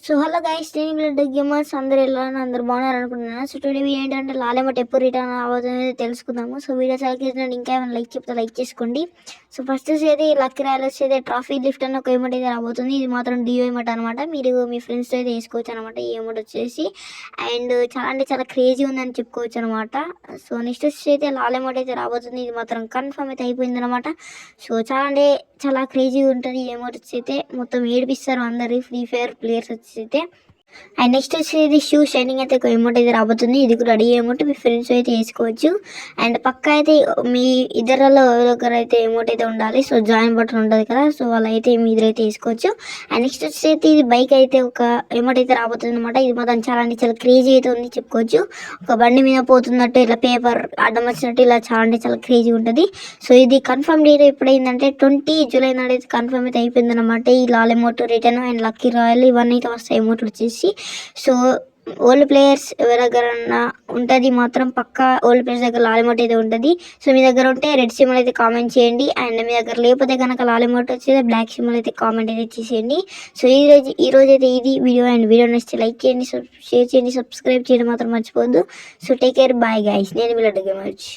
So hello guys, నేను blood gamers అందరూ ఎలా అందరూ బాగున్నారు అనుకుంటున్నాను. సో టుడే ఏంటంటే లాలెమట్ ఎప్పుడు రిటర్న్ అవ్వదు తెలుసుకుందాము. సో వీడియో చాలా ఇంకా ఏమైనా లైక్ చెప్తే లైక్ చేసుకోండి. సో ఫస్ట్ వచ్చేది లక్కీ రాయల్ వచ్చేది ట్రాఫీ లిఫ్ట్ అని ఒక ఎమౌంట్ అయితే రాబోతుంది. ఇది మాత్రం డియో ఎమౌంట్ అనమాట. మీరు మీ ఫ్రెండ్స్తో అయితే వేసుకోవచ్చు అనమాట. ఈ ఎమౌంట్ వచ్చేసి అండ్ చాలా అంటే చాలా క్రేజీ ఉందని చెప్పుకోవచ్చు అనమాట. సో నెక్స్ట్ వచ్చి అయితే లాలెమట్ అయితే రాబోతుంది. ఇది మాత్రం కన్ఫర్మ్ అయితే అయిపోయింది అనమాట. సో చాలా అంటే చాలా క్రేజీ ఉంటుంది. ఈ ఎమౌంట్ వచ్చి అయితే మొత్తం ఏడిపిస్తారు అందరు ఫ్రీ ఫైర్ ప్లేయర్స్ వచ్చి అయితే. అండ్ నెక్స్ట్ వచ్చేది షూ షైనింగ్ అయితే ఒక అమౌంట్ అయితే రాబోతుంది. ఇది కూడా రెడీ అమౌంట్ మీ ఫ్రెండ్స్ అయితే వేసుకోవచ్చు. అండ్ పక్క అయితే మీ ఇద్దరిలో ఒకరు అయితే అమౌంట్ అయితే ఉండాలి. సో జాయిన్ బటన్ ఉంటుంది కదా, సో వాళ్ళు అయితే మీ ఇద్దరు అయితే వేసుకోవచ్చు. అండ్ నెక్స్ట్ వచ్చేసి ఇది బైక్ అయితే ఒక అమౌంట్ అయితే రాబోతుంది అనమాట. ఇది మాత్రం చాలా అంటే చాలా క్రేజీ అయితే ఉంది చెప్పుకోవచ్చు. ఒక బండి మీద పోతున్నట్టు ఇలా పేపర్ అడ్డం వచ్చినట్టు ఇలా చాలా అంటే చాలా క్రేజీ ఉంటుంది. సో ఇది కన్ఫర్మ్ డేట్ ఎప్పుడైందంటే 20 జూలై నాడు అయితే కన్ఫర్మ్ అయితే అయిపోయింది అనమాట. ఈ Lal amount return and lucky royal ఇవన్నీ అయితే వస్తాయి అమౌంట్ వచ్చేసి. సో ఓల్డ్ ప్లేయర్స్ ఎవరి దగ్గర ఉంటుంది మాత్రం పక్కా ఓల్డ్ ప్లేయర్స్ దగ్గర లాల్ అమౌంట్ అయితే ఉంటుంది. సో మీ దగ్గర ఉంటే రెడ్ సిమ్మల్ అయితే కామెంట్ చేయండి. అండ్ మీ దగ్గర లేకపోతే కనుక లాల్ అమౌంట్ వచ్చేది బ్లాక్ సిమ్మల్ అయితే కామెంట్ అయితే చేసేయండి. సో ఈ రోజు అయితే ఇది వీడియో. అండ్ వీడియో నచ్చితే లైక్ చేయండి, షేర్ చేయండి, సబ్స్క్రైబ్ చేయడం మాత్రం మర్చిపోవద్దు. So take care, bye guys. నేను బ్లడ్ గేమర్స్.